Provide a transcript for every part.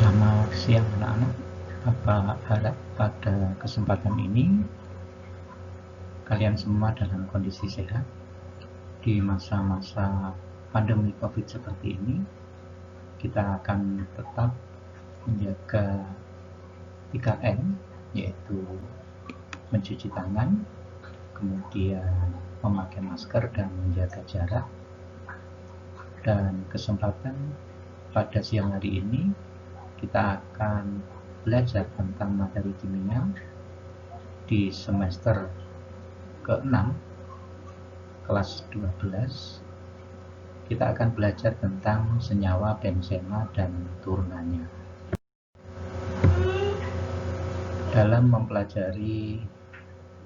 Selamat siang anak-anak. Bapak harap pada kesempatan ini kalian semua dalam kondisi sehat. Di masa-masa pandemi COVID seperti ini, kita akan tetap menjaga 3M, yaitu mencuci tangan, kemudian memakai masker dan menjaga jarak. Dan kesempatan pada siang hari ini kita akan belajar tentang materi kimia di semester ke-6 kelas 12. Kita akan belajar tentang senyawa benzena dan turunannya. Dalam mempelajari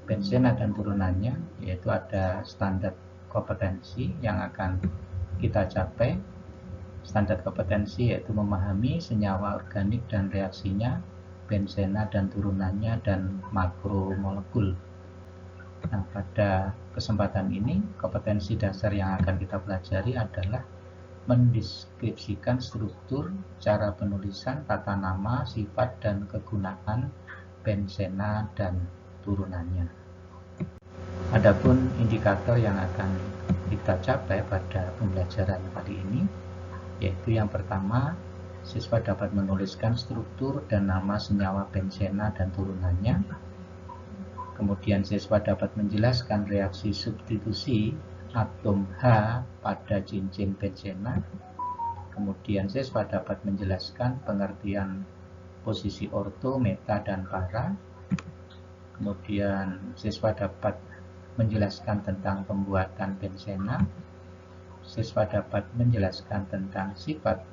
benzena dan turunannya, yaitu ada standar kompetensi yang akan kita capai. Standar kompetensi yaitu memahami senyawa organik dan reaksinya, benzena dan turunannya, dan makromolekul. Nah, pada kesempatan ini, kompetensi dasar yang akan kita pelajari adalah mendeskripsikan struktur, cara penulisan, tata nama, sifat, dan kegunaan benzena dan turunannya. Adapun indikator yang akan kita capai pada pembelajaran kali ini, yaitu yang pertama, siswa dapat menuliskan struktur dan nama senyawa benzena dan turunannya. Kemudian siswa dapat menjelaskan reaksi substitusi atom H pada cincin benzena. Kemudian siswa dapat menjelaskan pengertian posisi orto, meta, dan para. Kemudian siswa dapat menjelaskan tentang pembuatan benzena. Siswa dapat menjelaskan tentang sifat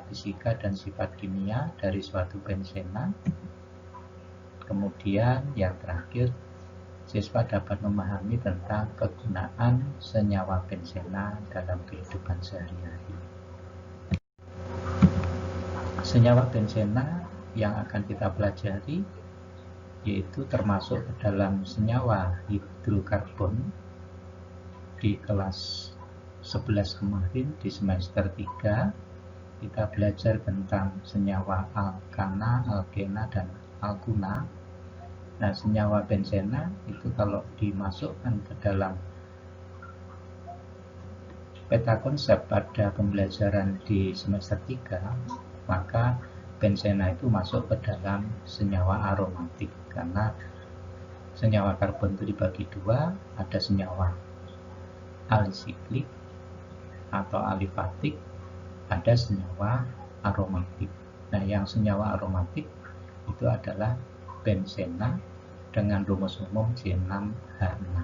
fisika dan sifat kimia dari suatu benzena. Kemudian yang terakhir, siswa dapat memahami tentang kegunaan senyawa benzena dalam kehidupan sehari-hari. Senyawa benzena yang akan kita pelajari yaitu termasuk dalam senyawa hidrokarbon di kelas 11 kemarin. Di semester 3 kita belajar tentang senyawa alkana, alkena, dan alkuna. Nah, senyawa benzena itu kalau dimasukkan ke dalam peta konsep pada pembelajaran di semester 3, maka benzena itu masuk ke dalam senyawa aromatik, karena senyawa karbon itu dibagi dua, ada senyawa alisiklik atau alifatik, ada senyawa aromatik. Nah, yang senyawa aromatik itu adalah benzena dengan rumus umum C6H6.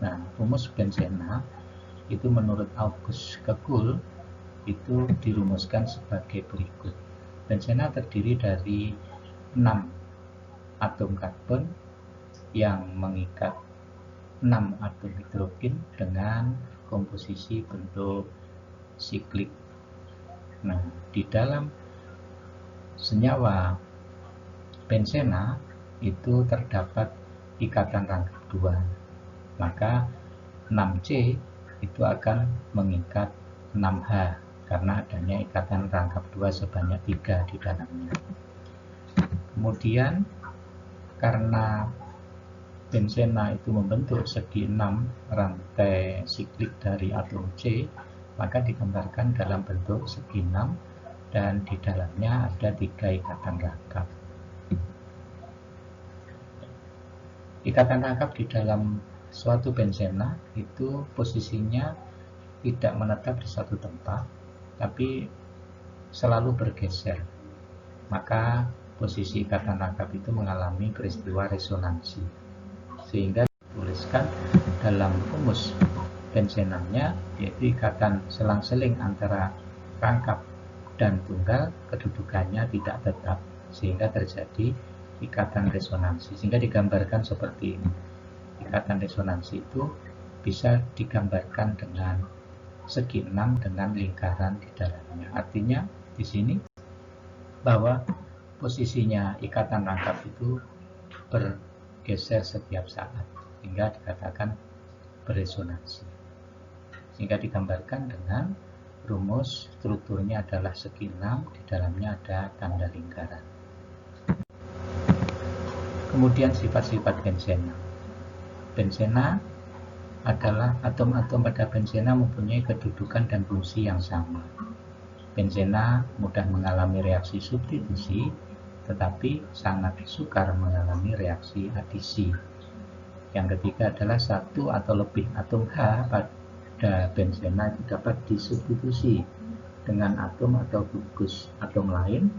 Nah, rumus benzena itu menurut August Kekul itu dirumuskan sebagai berikut. Benzena terdiri dari 6 atom karbon yang mengikat 6 atom hidrogen dengan komposisi bentuk siklik. Nah, di dalam senyawa benzena itu terdapat ikatan rangkap 2, maka 6C itu akan mengikat 6H karena adanya ikatan rangkap 2 sebanyak 3 di dalamnya. Kemudian karena benzena itu membentuk segi 6 rantai siklik dari atom C, maka digambarkan dalam bentuk segi 6 dan di dalamnya ada 3 ikatan rangkap. Ikatan rangkap di dalam suatu benzena itu posisinya tidak menetap di satu tempat, tapi selalu bergeser. Maka posisi ikatan rangkap itu mengalami peristiwa resonansi, sehingga dituliskan dalam rumus benzenanya, yaitu ikatan selang-seling antara rangkap dan tunggal kedudukannya tidak tetap, sehingga terjadi ikatan resonansi, sehingga digambarkan seperti ini. Ikatan resonansi itu bisa digambarkan dengan segi 6 dengan lingkaran di dalamnya. Artinya di sini bahwa posisinya ikatan rangkap itu bergeser setiap saat, sehingga dikatakan beresonansi, sehingga digambarkan dengan rumus strukturnya adalah segi 6, di dalamnya ada tanda lingkaran. Kemudian sifat-sifat benzena. Benzena adalah atom-atom pada benzena mempunyai kedudukan dan fungsi yang sama. Benzena mudah mengalami reaksi substitusi, tetapi sangat sukar mengalami reaksi adisi. Yang ketiga adalah satu atau lebih atom H pada benzena itu dapat disubstitusi dengan atom atau gugus atom lain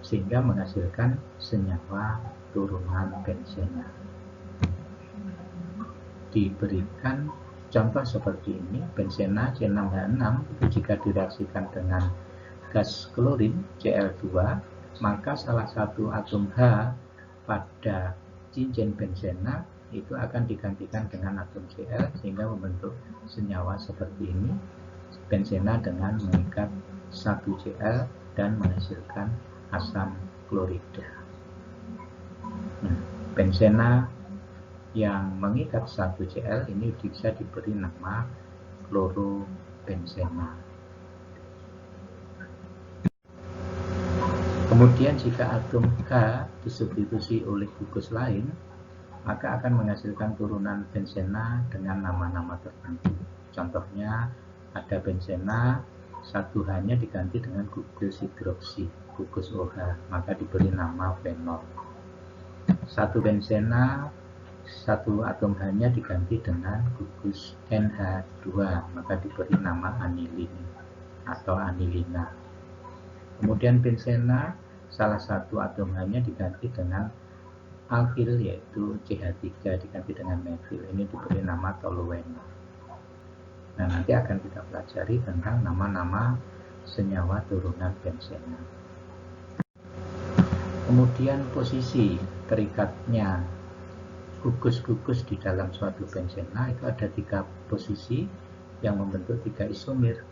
sehingga menghasilkan senyawa turunan benzena. Diberikan contoh seperti ini, benzena C6H6 itu jika direaksikan dengan gas klorin Cl2, maka salah satu atom H pada cincin benzena itu akan digantikan dengan atom Cl sehingga membentuk senyawa seperti ini, benzena dengan mengikat 1 Cl dan menghasilkan asam klorida. Nah, benzena yang mengikat 1 Cl ini bisa diberi nama klorobenzena. Kemudian jika atom H disubstitusi oleh gugus lain, maka akan menghasilkan turunan benzena dengan nama-nama tertentu. Contohnya ada benzena 1H-nya diganti dengan gugus hidroksi, gugus OH, maka diberi nama fenol. Satu benzena 1 atom H-nya diganti dengan gugus NH2, maka diberi nama anilin atau anilina. Kemudian benzena salah satu atom H-nya diganti dengan alkil yaitu CH3 diganti dengan metil, ini diberi nama toluene. Nah, nanti akan kita pelajari tentang nama-nama senyawa turunan benzena. Kemudian posisi terikatnya gugus-gugus di dalam suatu benzena itu ada 3 posisi yang membentuk 3 isomer,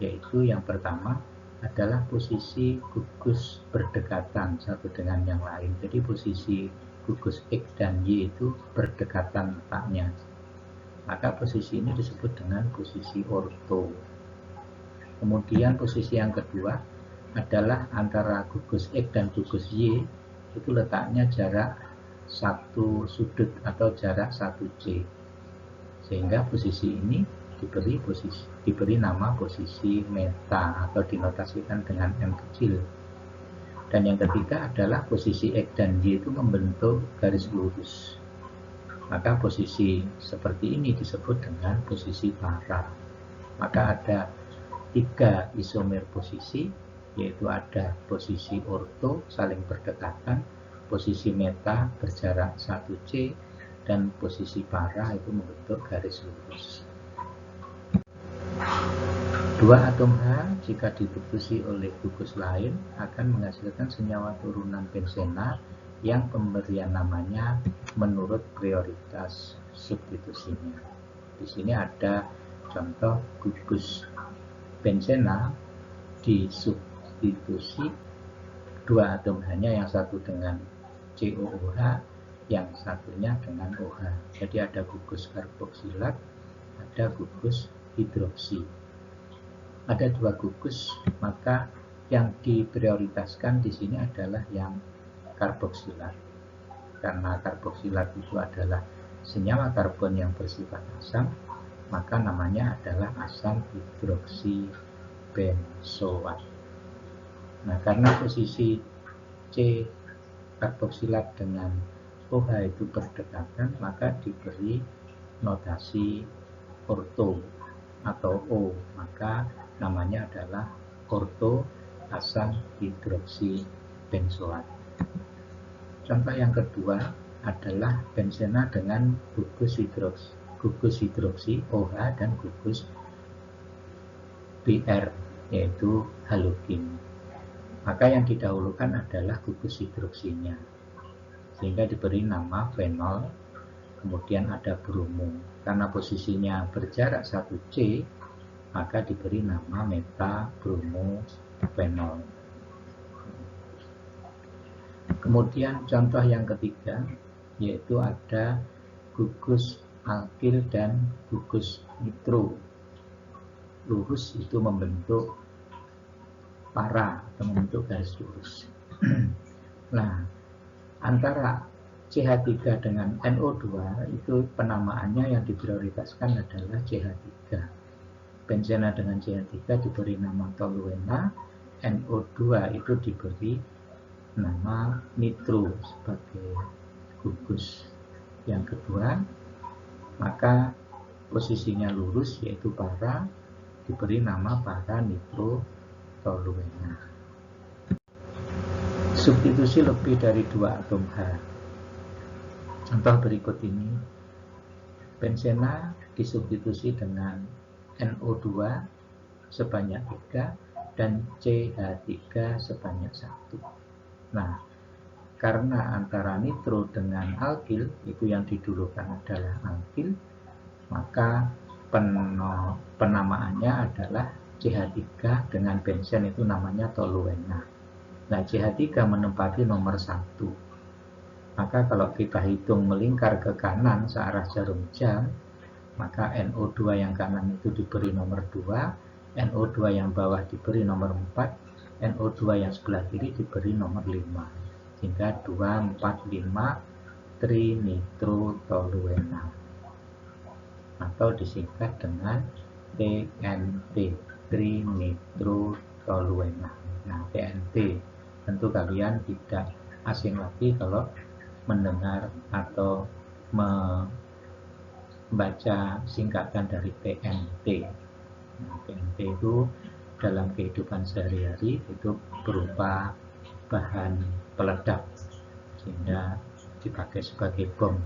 yaitu yang pertama adalah posisi gugus berdekatan satu dengan yang lain. Jadi posisi gugus X dan Y itu berdekatan letaknya. Maka posisi ini disebut dengan posisi orto. Kemudian posisi yang kedua adalah antara gugus X dan gugus Y itu letaknya jarak 1 sudut atau jarak 1 C. Sehingga posisi ini diberi nama posisi meta atau dinotasikan dengan M kecil. Dan yang ketiga adalah posisi X dan Y itu membentuk garis lurus. Maka posisi seperti ini disebut dengan posisi para. Maka ada 3 isomer posisi, yaitu ada posisi orto saling berdekatan, posisi meta berjarak 1 C, dan posisi para itu membentuk garis lurus. 2 atom H jika disubstitusi oleh gugus lain akan menghasilkan senyawa turunan benzena yang pemberian namanya menurut prioritas substitusinya. Di sini ada contoh gugus benzena disubstitusi 2 atom H-nya, yang satu dengan COOH, yang satunya dengan OH. Jadi ada gugus karboksilat, ada gugus hidroksi. Ada 2 gugus, maka yang diprioritaskan di sini adalah yang karboksilat. Karena karboksilat itu adalah senyawa karbon yang bersifat asam, maka namanya adalah asam hidroksi benzoat. Nah, karena posisi C karboksilat dengan OH itu berdekatan, maka diberi notasi orto atau O, maka namanya adalah orto asam hidroksi benzoat. Contoh yang kedua adalah benzena dengan gugus hidroksi OH dan gugus Br, yaitu halogen. Maka yang didahulukan adalah gugus hidroksinya, sehingga diberi nama fenol. Kemudian ada bromo, karena posisinya berjarak 1 C, maka diberi nama meta bromo fenol. Kemudian contoh yang ketiga yaitu ada gugus alkil dan gugus nitro. lurus itu membentuk para atau membentuk garis lurus. Nah, antara CH3 dengan NO2 itu penamaannya yang diprioritaskan adalah CH3. Benzena dengan CH3 diberi nama toluena, NO2 itu diberi nama nitro sebagai gugus. Yang kedua, maka posisinya lurus yaitu para, diberi nama para nitro toluena. Substitusi lebih dari 2 atom H. Contoh berikut ini, benzena disubstitusi dengan NO2 sebanyak 3 dan CH3 sebanyak 1. Nah, karena antara nitro dengan alkil itu yang didulukan adalah alkil, maka penamaannya adalah CH3 dengan benzen itu namanya toluena. Nah, CH3 menempati nomor 1. Maka kalau kita hitung melingkar ke kanan searah jarum jam, maka NO2 yang kanan itu diberi nomor 2, NO2 yang bawah diberi nomor 4, NO2 yang sebelah kiri diberi nomor 5. Sehingga 2, 4, 5 trinitrotoluena. Atau disingkat dengan TNT, trinitrotoluena. Nah, TNT tentu kalian tidak asing lagi kalau mendengar atau membaca singkatan dari TNT. Nah, TNT itu dalam kehidupan sehari-hari itu berupa bahan peledak sehingga dipakai sebagai bom.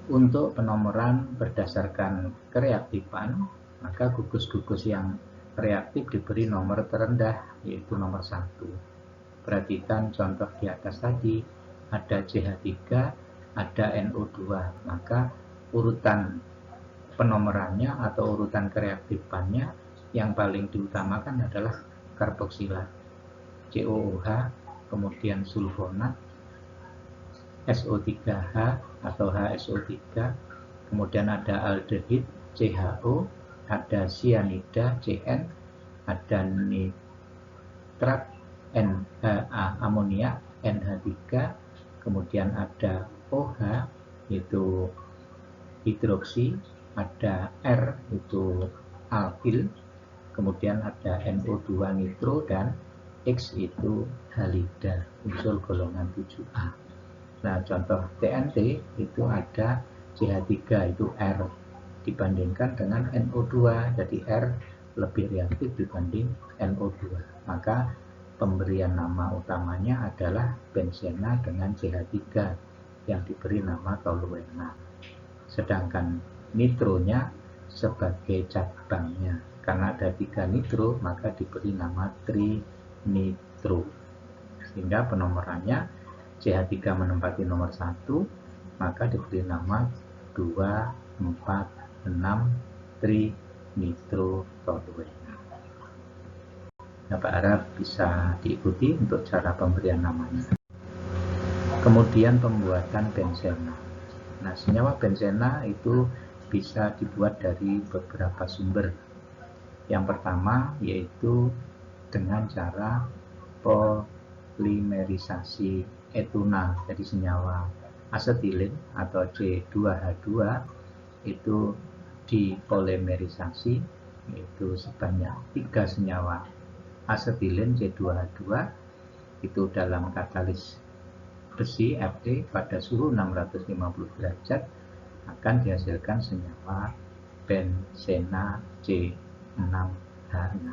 Untuk penomoran berdasarkan kereaktifan, maka gugus-gugus yang reaktif diberi nomor terendah yaitu nomor 1. Perhatikan contoh di atas tadi, ada CH3, ada NO2, maka urutan penomorannya atau urutan kereaktifannya yang paling diutamakan adalah karboksilat, COOH, kemudian sulfonat, SO3H atau HSO3, kemudian ada aldehid, CHO, ada sianida, CN, ada nitrat, NHA, amonia, NH3, kemudian ada OH, itu hidroksi, ada R, itu alkil, kemudian ada NO2 nitro, dan X itu halida, unsur golongan 7A. Nah, contoh TNT itu ada CH3 itu R dibandingkan dengan NO2, jadi R lebih reaktif dibanding NO2. Maka pemberian nama utamanya adalah benzena dengan CH3 yang diberi nama toluena. Sedangkan nitronya sebagai cabangnya. Karena ada 3 nitro, maka diberi nama trinitro. Sehingga penomorannya CH3 menempati nomor 1, maka diberi nama 2, 4, 6 trinitrotoluena. Nah, Pak harap bisa diikuti untuk cara pemberian namanya. Kemudian pembuatan benzena. Nah, senyawa benzena itu bisa dibuat dari beberapa sumber. Yang pertama yaitu dengan cara polimerisasi etuna, jadi senyawa asetilin atau C2H2 itu dipolimerisasi, yaitu sebanyak 3 senyawa asetilin C2H2 itu dalam katalis besi Fe pada suhu 650 derajat akan dihasilkan senyawa benzena C6H6.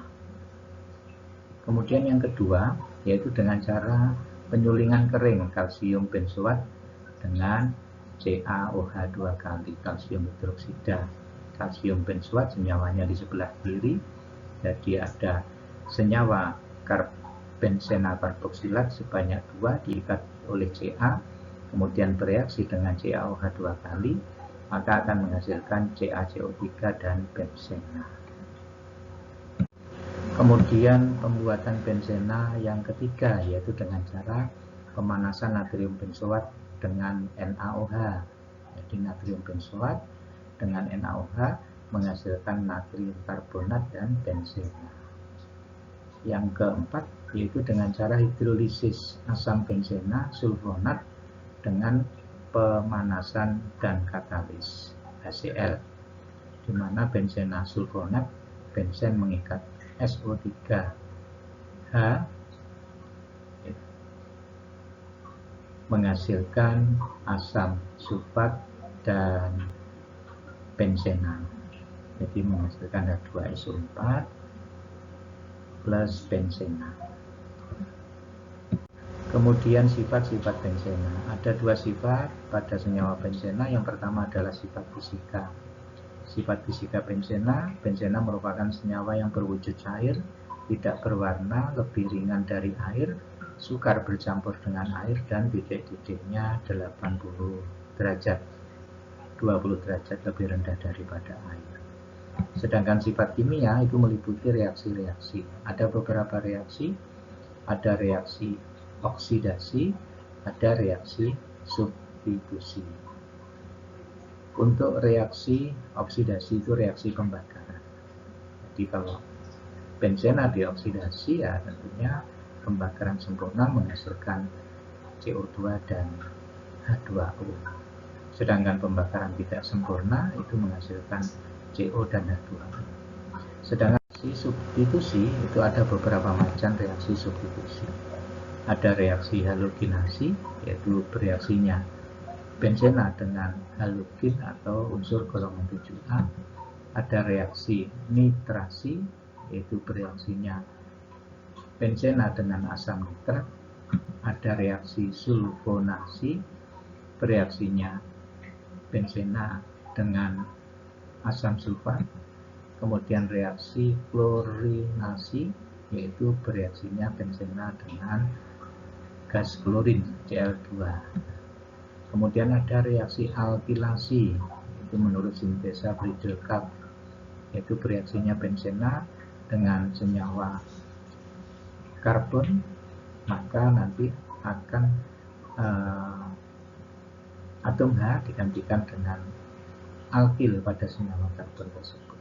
Kemudian yang kedua yaitu dengan cara penyulingan kering kalsium benzoat dengan CaOH2 kali kalsium hidroksida. Kalsium benzoat senyawanya di sebelah kiri, jadi ada senyawa benzena karboksilat sebanyak 2 diikat oleh Ca, kemudian bereaksi dengan CaOH2 kali, maka akan menghasilkan CaCO3 dan benzena. Kemudian pembuatan benzena yang ketiga yaitu dengan cara pemanasan natrium benzoat dengan NaOH, Jadi natrium benzoat dengan NaOH menghasilkan natrium karbonat dan benzena. Yang keempat yaitu dengan cara hidrolisis asam benzena sulfonat dengan pemanasan dan katalis HCl, di mana benzena sulfonat, benzen mengikat SO3H menghasilkan asam sulfat dan benzena. Jadi menghasilkan H2SO4 plus benzena. Kemudian sifat-sifat benzena. Ada dua sifat pada senyawa benzena. Yang pertama adalah sifat fisika. Sifat fisika benzena. Benzena merupakan senyawa yang berwujud cair, tidak berwarna, lebih ringan dari air, sukar bercampur dengan air, dan titik-titiknya 80 derajat, 20 derajat lebih rendah daripada air. Sedangkan sifat kimia itu meliputi reaksi-reaksi. Ada beberapa reaksi, ada reaksi oksidasi, ada reaksi substitusi. Untuk reaksi oksidasi itu reaksi pembakaran. Jadi kalau benzena dioksidasi ya tentunya pembakaran sempurna menghasilkan CO2 dan H2O. Sedangkan pembakaran tidak sempurna itu menghasilkan CO dan H2O. Sedangkan reaksi substitusi itu ada beberapa macam reaksi substitusi. Ada reaksi halogenasi, yaitu bereaksinya benzena dengan halogen atau unsur golongan 7A. Ada reaksi nitrasi, yaitu bereaksinya benzena dengan asam nitrat. Ada reaksi sulfonasi, bereaksinya benzena dengan asam sulfat. Kemudian reaksi klorinasi, yaitu bereaksinya benzena dengan gas klorin Cl2. Kemudian ada reaksi alkilasi, itu menurut sintesa Friedel-Crafts, yaitu bereaksinya benzena dengan senyawa karbon, maka nanti akan atom H digantikan dengan alkil pada senyawa karbon tersebut.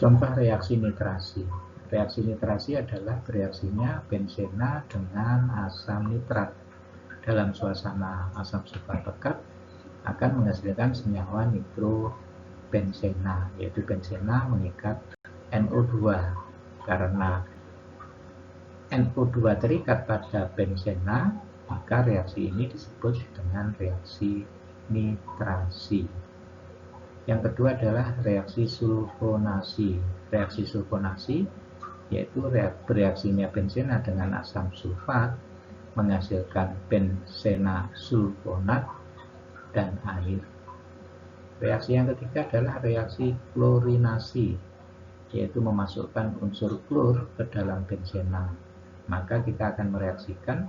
Contoh reaksi nitrasi. Reaksi nitrasi adalah bereaksinya benzena dengan asam nitrat. Dalam suasana asam sulfat pekat akan menghasilkan senyawa nitrobenzena, yaitu benzena mengikat NO2. Karena NO2 terikat pada benzena, maka reaksi ini disebut dengan reaksi nitrasi. Yang kedua adalah reaksi sulfonasi. Reaksi sulfonasi yaitu bereaksinya benzena dengan asam sulfat menghasilkan benzena sulfonat dan air. Reaksi yang ketiga adalah reaksi klorinasi, yaitu memasukkan unsur klor ke dalam benzena. Maka kita akan mereaksikan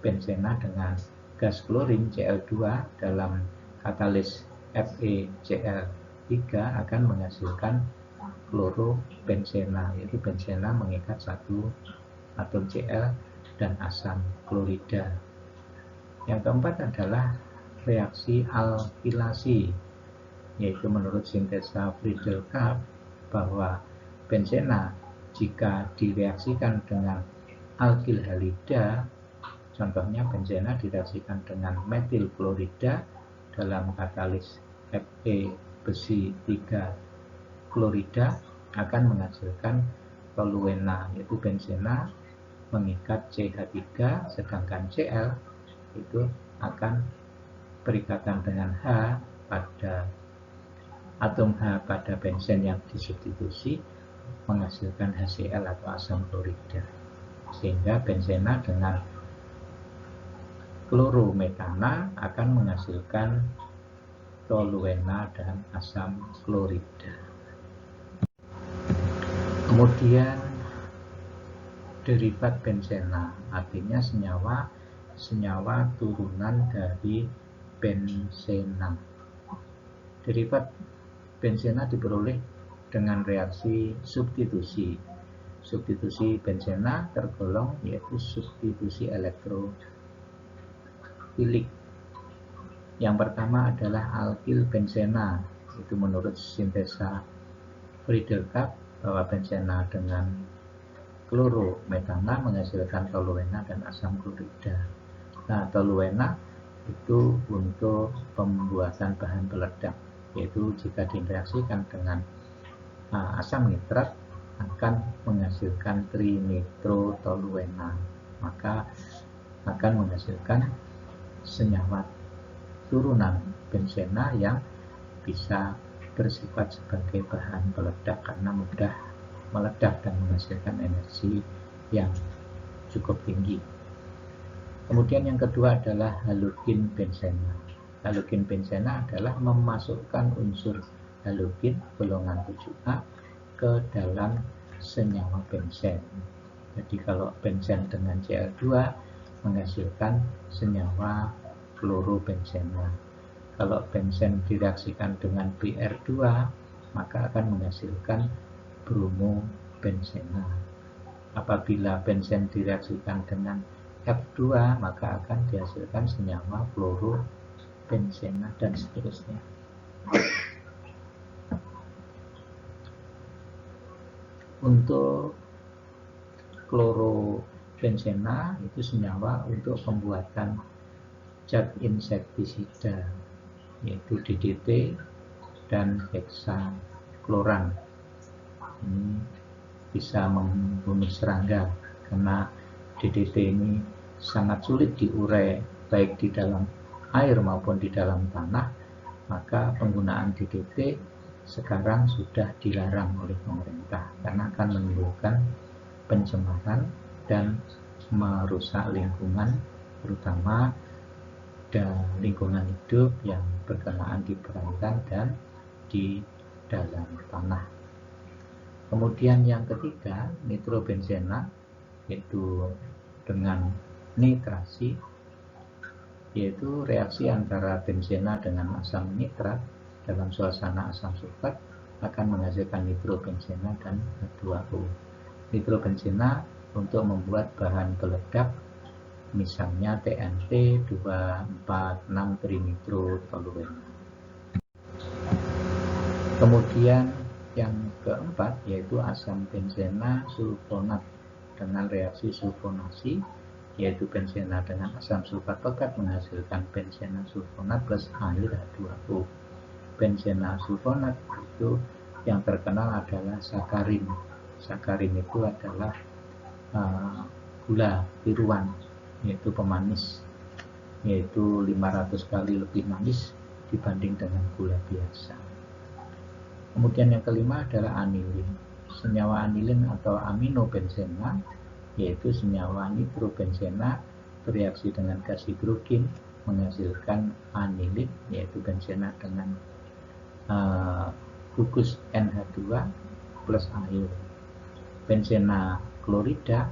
benzena dengan gas klorin Cl2 dalam katalis FeCl3 akan menghasilkan klorobenzena, yaitu benzena mengikat satu atom Cl dan asam klorida. Yang keempat adalah reaksi alkilasi, yaitu menurut sintesa Friedel-Crafts bahwa benzena jika direaksikan dengan alkil halida, contohnya benzena direaksikan dengan metil klorida dalam katalis Fe besi 3 klorida akan menghasilkan toluena, yaitu benzena mengikat CH3, sedangkan Cl itu akan berikatan dengan H pada atom H pada benzen yang disubstitusi menghasilkan HCl atau asam klorida, sehingga benzena dengan klorometana akan menghasilkan toluena dan asam klorida. Kemudian derivat benzena, artinya senyawa turunan dari benzena. Derivat benzena diperoleh dengan reaksi substitusi. Substitusi benzena tergolong yaitu substitusi elektrofilik. Yang pertama adalah alkil benzena, itu menurut sintesa Friedel Kapp bahwa benzena dengan klorometana menghasilkan toluena dan asam klorida. Nah, toluena itu untuk pembuatan bahan peledak, yaitu jika direaksikan dengan asam nitrat akan menghasilkan trinitrotoluena, maka akan menghasilkan senyawa turunan benzena yang bisa bersifat sebagai bahan peledak karena mudah meledak dan menghasilkan energi yang cukup tinggi. Kemudian yang kedua adalah halogen benzena. Halogen benzena adalah memasukkan unsur halogen golongan 7A ke dalam senyawa benzen. Jadi kalau benzen dengan Cl2 menghasilkan senyawa klorobenzena. Kalau benzen direaksikan dengan Br2 maka akan menghasilkan bromobenzena. Apabila benzen direaksikan dengan F2 maka akan dihasilkan senyawa fluorobenzena dan seterusnya. Untuk klorobenzena itu senyawa untuk pembuatan zat insektisida, yaitu DDT dan hexakloran. Ini bisa membunuh serangga karena DDT ini sangat sulit diurai baik di dalam air maupun di dalam tanah, maka penggunaan DDT sekarang sudah dilarang oleh pemerintah karena akan menimbulkan pencemaran dan merusak lingkungan, terutama lingkungan hidup yang berkenaan di perairan dan di dalam tanah. Kemudian yang ketiga, nitrobenzena, yaitu dengan nitrasi, yaitu reaksi antara benzena dengan asam nitrat dalam suasana asam sulfat akan menghasilkan nitrobenzena dan H2O. Nitrobenzena untuk membuat bahan peledak, misalnya TNT 246 trinitrotoluena. Kemudian yang keempat yaitu asam benzena sulfonat dengan reaksi sulfonasi, yaitu benzena dengan asam sulfat pekat menghasilkan benzena sulfonat plus air H2O. Benzena sulfonat itu yang terkenal adalah sakarin. Sakarin itu adalah gula tiruan, yaitu pemanis, yaitu 500 kali lebih manis dibanding dengan gula biasa. Kemudian yang kelima adalah anilin. Senyawa anilin atau aminobenzena, yaitu senyawa nitrobenzena bereaksi dengan gas hidrogen menghasilkan anilin, yaitu benzena dengan gugus NH2 plus air. Benzena klorida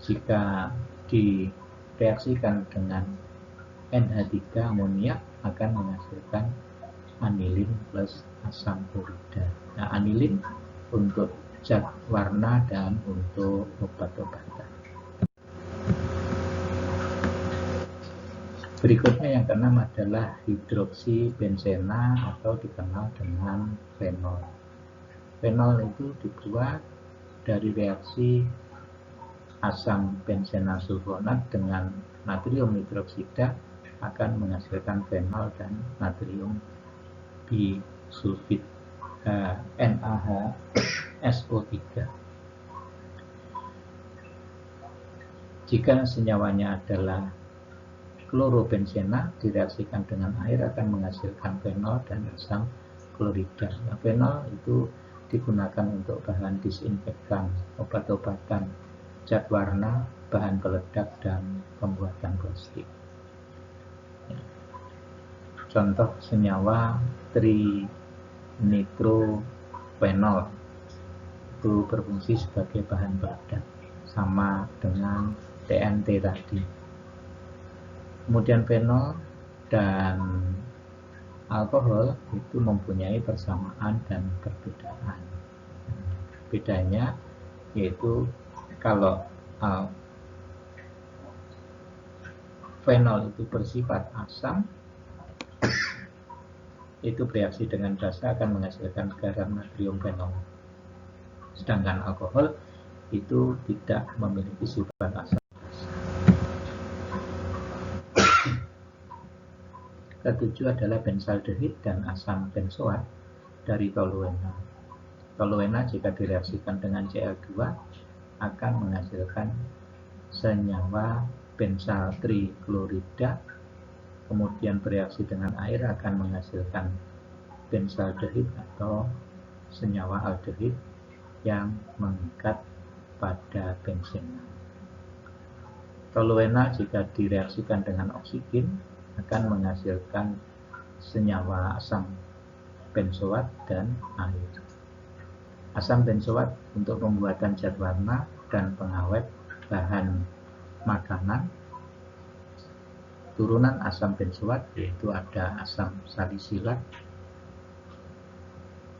jika direaksikan dengan NH3 amoniak akan menghasilkan anilin plus asam klorida. Nah, anilin untuk zat warna dan untuk obat-obatan. Berikutnya yang keenam adalah hidroksi benzena atau dikenal dengan fenol. Fenol itu dibuat dari reaksi asam benzena sulfonat dengan natrium hidroksida akan menghasilkan fenol dan natrium bisulfit NaHSO3. Jika senyawanya adalah klorobenzena direaksikan dengan air akan menghasilkan fenol dan asam klorida. Nah, fenol itu digunakan untuk bahan disinfektan, obat-obatan, zat warna, bahan peledak, dan pembuatan plastik. Contoh senyawa trinitrofenol itu berfungsi sebagai bahan peledak, sama dengan TNT tadi. Kemudian fenol dan alkohol itu mempunyai persamaan dan perbedaan. Bedanya yaitu kalau fenol itu bersifat asam, itu bereaksi dengan basa akan menghasilkan garam natrium fenol. Sedangkan alkohol itu tidak memiliki sifat asam. Ketujuh adalah benzaldehid dan asam benzoat dari toluena. Toluena jika direaksikan dengan Cl2 akan menghasilkan senyawa benzal triklorida, kemudian bereaksi dengan air akan menghasilkan benzaldehid atau senyawa aldehid yang mengikat pada bensin. Toluena jika direaksikan dengan oksigen akan menghasilkan senyawa asam benzoat dan air. Asam benzoat untuk pembuatan zat warna dan pengawet bahan makanan. Turunan asam benzoat yaitu ada asam salisilat,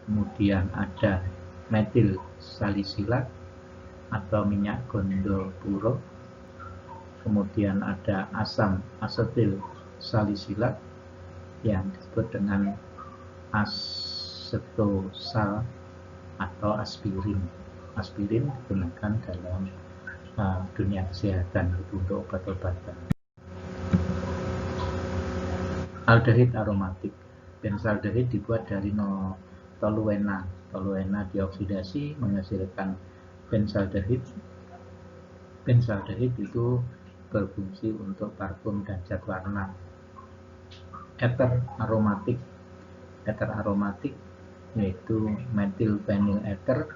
kemudian ada metil salisilat atau minyak gondopuro, kemudian ada asam asetil salisilat yang disebut dengan asetosal atau aspirin. Aspirin digunakan dalam dunia kesehatan untuk obat-obatan. Aldehid aromatik. Benzaldehid dibuat dari toluena. Toluena dioksidasi menghasilkan benzaldehid. Benzaldehid itu berfungsi untuk parfum dan zat warna. Ether aromatik. Ether aromatik yaitu methyl phenyl ether.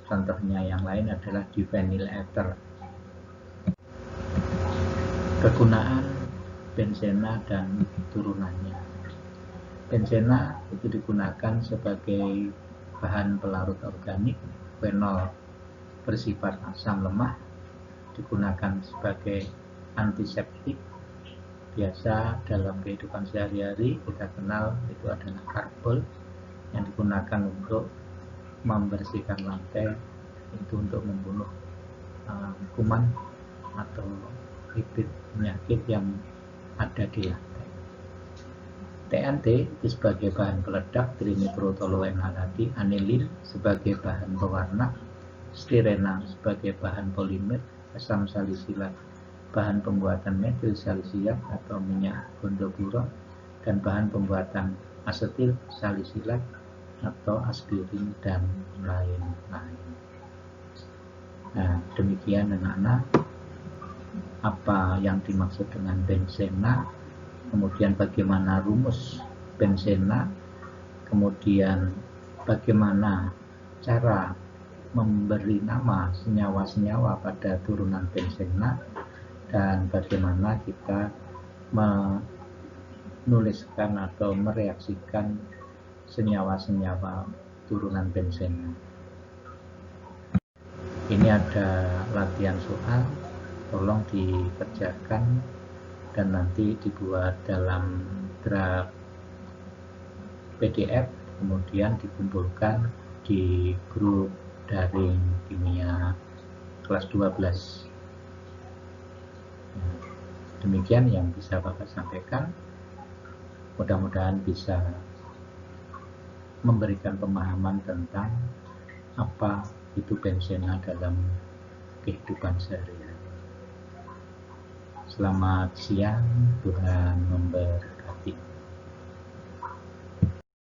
Contohnya yang lain adalah diphenyl ether. Kegunaan benzena dan turunannya. Benzena itu digunakan sebagai bahan pelarut organik. Fenol bersifat asam lemah, digunakan sebagai antiseptik. Biasa dalam kehidupan sehari-hari kita kenal itu adalah karbol yang digunakan untuk membersihkan lantai, itu untuk membunuh kuman atau bibit penyakit yang ada di lantai. TNT itu sebagai bahan peledak, trinitrotoluena tadi, anilin sebagai bahan pewarna, stirena sebagai bahan polimer, asam salisilat bahan pembuatan metil salisilat atau minyak gondopuro, dan bahan pembuatan asetil salisilat atau aspirin dan lain-lain. Nah, demikian anak-anak apa yang dimaksud dengan benzena, kemudian bagaimana rumus benzena, kemudian bagaimana cara memberi nama senyawa-senyawa pada turunan benzena, dan bagaimana kita menuliskan atau mereaksikan senyawa-senyawa turunan benzena. Ini ada latihan soal, tolong dikerjakan dan nanti dibuat dalam draft PDF, kemudian dikumpulkan di grup daring kimia kelas 12. Demikian yang bisa Bapak sampaikan. Mudah-mudahan bisa memberikan pemahaman tentang apa itu benzena dalam kehidupan sehari-hari. Selamat siang, Tuhan memberkati.